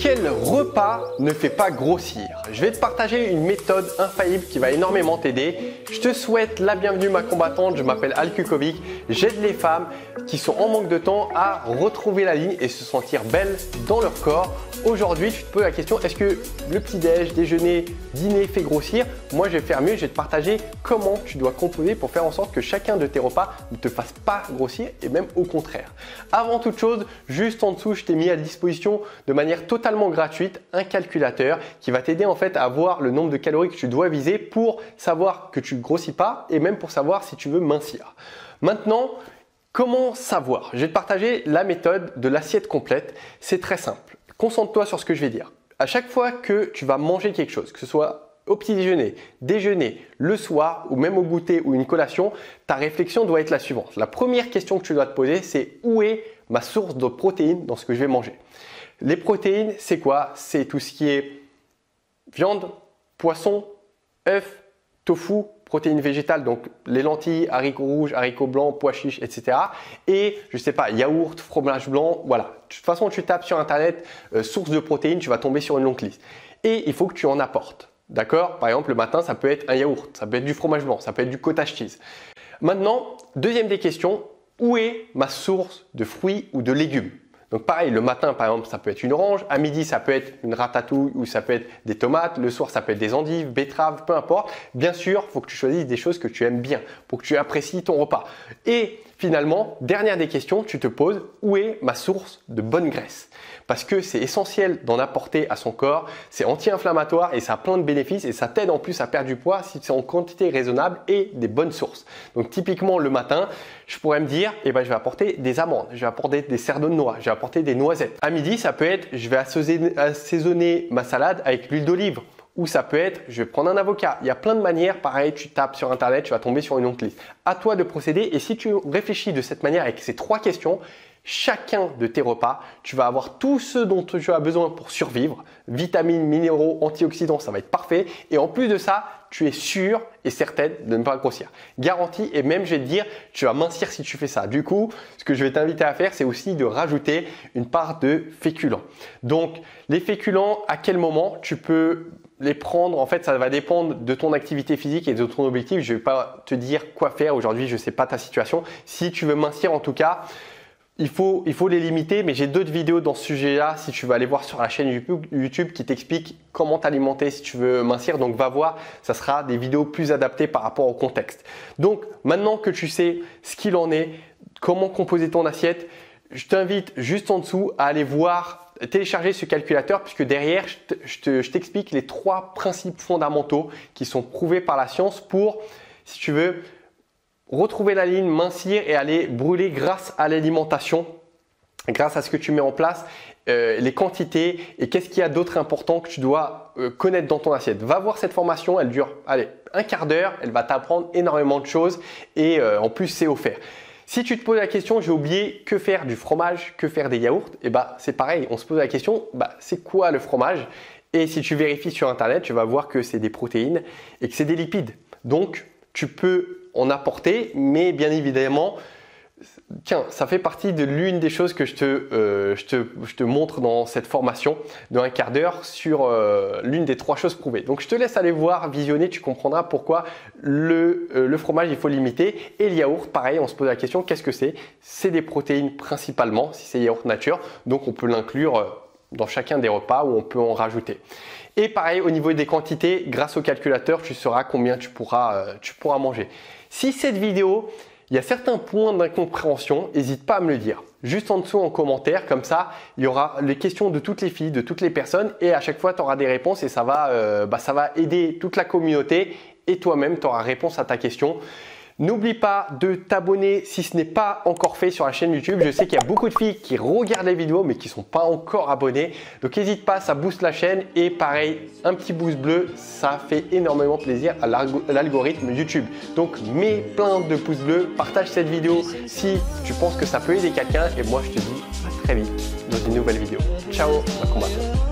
Quel repas ne fait pas grossir? Je vais te partager une méthode infaillible qui va énormément t'aider. Je te souhaite la bienvenue ma combattante, je m'appelle Al Kukovic. J'aide les femmes qui sont en manque de temps à retrouver la ligne et se sentir belles dans leur corps. Aujourd'hui, tu te poses la question, est-ce que le petit-déj, déjeuner, dîner fait grossir? Moi, je vais faire mieux, je vais te partager comment tu dois composer pour faire en sorte que chacun de tes repas ne te fasse pas grossir et même au contraire. Avant toute chose, juste en dessous, je t'ai mis à disposition de manière totalement gratuite un calculateur qui va t'aider en fait à voir le nombre de calories que tu dois viser pour savoir que tu ne grossis pas et même pour savoir si tu veux mincir. Maintenant, comment savoir? Je vais te partager la méthode de l'assiette complète. C'est très simple. Concentre-toi sur ce que je vais dire. À chaque fois que tu vas manger quelque chose, que ce soit au petit déjeuner, déjeuner, le soir ou même au goûter ou une collation, ta réflexion doit être la suivante. La première question que tu dois te poser, c'est où est ma source de protéines dans ce que je vais manger? Les protéines, c'est quoi? C'est tout ce qui est viande, poisson, œufs, tofu, protéines végétales, donc les lentilles, haricots rouges, haricots blancs, pois chiches, etc. Et je sais pas, yaourt, fromage blanc, voilà. De toute façon, tu tapes sur internet source de protéines, tu vas tomber sur une longue liste. Et il faut que tu en apportes. D'accord? Par exemple, le matin, ça peut être un yaourt, ça peut être du fromage blanc, ça peut être du cottage cheese. Maintenant, deuxième des questions, où est ma source de fruits ou de légumes? Donc pareil, le matin par exemple, ça peut être une orange, à midi ça peut être une ratatouille ou ça peut être des tomates, le soir ça peut être des endives, betteraves, peu importe. Bien sûr, il faut que tu choisisses des choses que tu aimes bien pour que tu apprécies ton repas. Et finalement, dernière des questions, tu te poses, où est ma source de bonne graisse? Parce que c'est essentiel d'en apporter à son corps, c'est anti-inflammatoire et ça a plein de bénéfices et ça t'aide en plus à perdre du poids si c'est en quantité raisonnable et des bonnes sources. Donc typiquement le matin, je pourrais me dire, je vais apporter des amandes, je vais apporter des cerneaux de noix, je vais apporter des noisettes. À midi, ça peut être, je vais assaisonner ma salade avec l'huile d'olive. Ou ça peut être, je vais prendre un avocat. Il y a plein de manières. Pareil, tu tapes sur internet, tu vas tomber sur une longue liste. À toi de procéder. Et si tu réfléchis de cette manière avec ces trois questions, chacun de tes repas, tu vas avoir tout ce dont tu as besoin pour survivre. Vitamines, minéraux, antioxydants, ça va être parfait. Et en plus de ça, tu es sûr et certaine de ne pas grossir. Garantie et même je vais te dire, tu vas mincir si tu fais ça. Du coup, ce que je vais t'inviter à faire, c'est aussi de rajouter une part de féculents. Donc, les féculents, à quel moment tu peux les prendre? En fait, ça va dépendre de ton activité physique et de ton objectif. Je ne vais pas te dire quoi faire aujourd'hui, je ne sais pas ta situation. Si tu veux mincir en tout cas, il faut les limiter, mais j'ai d'autres vidéos dans ce sujet-là. Si tu veux aller voir sur la chaîne YouTube qui t'explique comment t'alimenter si tu veux mincir, donc va voir, ça sera des vidéos plus adaptées par rapport au contexte. Donc maintenant que tu sais ce qu'il en est, comment composer ton assiette, je t'invite juste en dessous à aller voir, télécharger ce calculateur puisque derrière, je t'explique les trois principes fondamentaux qui sont prouvés par la science pour, si tu veux, retrouver la ligne, mincir et aller brûler grâce à l'alimentation, grâce à ce que tu mets en place, les quantités et qu'est-ce qu'il y a d'autre important que tu dois connaître dans ton assiette. Va voir cette formation, elle dure un quart d'heure, elle va t'apprendre énormément de choses et en plus c'est offert. Si tu te poses la question, j'ai oublié que faire du fromage, que faire des yaourts, c'est pareil, on se pose la question, c'est quoi le fromage? Et si tu vérifies sur internet, tu vas voir que c'est des protéines et que c'est des lipides. Donc, tu peux en apporter, mais bien évidemment, tiens, ça fait partie de l'une des choses que je te montre dans cette formation de un quart d'heure sur l'une des trois choses prouvées. Donc, je te laisse aller voir, visionner, tu comprendras pourquoi le fromage, il faut limiter. Et le yaourt, pareil, on se pose la question, qu'est-ce que c'est? C'est des protéines principalement, si c'est yaourt nature, donc on peut l'inclure dans chacun des repas ou on peut en rajouter. Et pareil, au niveau des quantités, grâce au calculateur, tu sauras combien tu pourras manger. Si cette vidéo, il y a certains points d'incompréhension, n'hésite pas à me le dire. Juste en dessous en commentaire, comme ça, il y aura les questions de toutes les filles, de toutes les personnes et à chaque fois, tu auras des réponses et ça va aider toute la communauté et toi-même, tu auras réponse à ta question. N'oublie pas de t'abonner si ce n'est pas encore fait sur la chaîne YouTube. Je sais qu'il y a beaucoup de filles qui regardent les vidéos mais qui ne sont pas encore abonnées. Donc n'hésite pas, ça booste la chaîne. Et pareil, un petit pouce bleu, ça fait énormément plaisir à l'algorithme YouTube. Donc mets plein de pouces bleus, partage cette vidéo si tu penses que ça peut aider quelqu'un. Et moi je te dis à très vite dans une nouvelle vidéo. Ciao, ma combattante.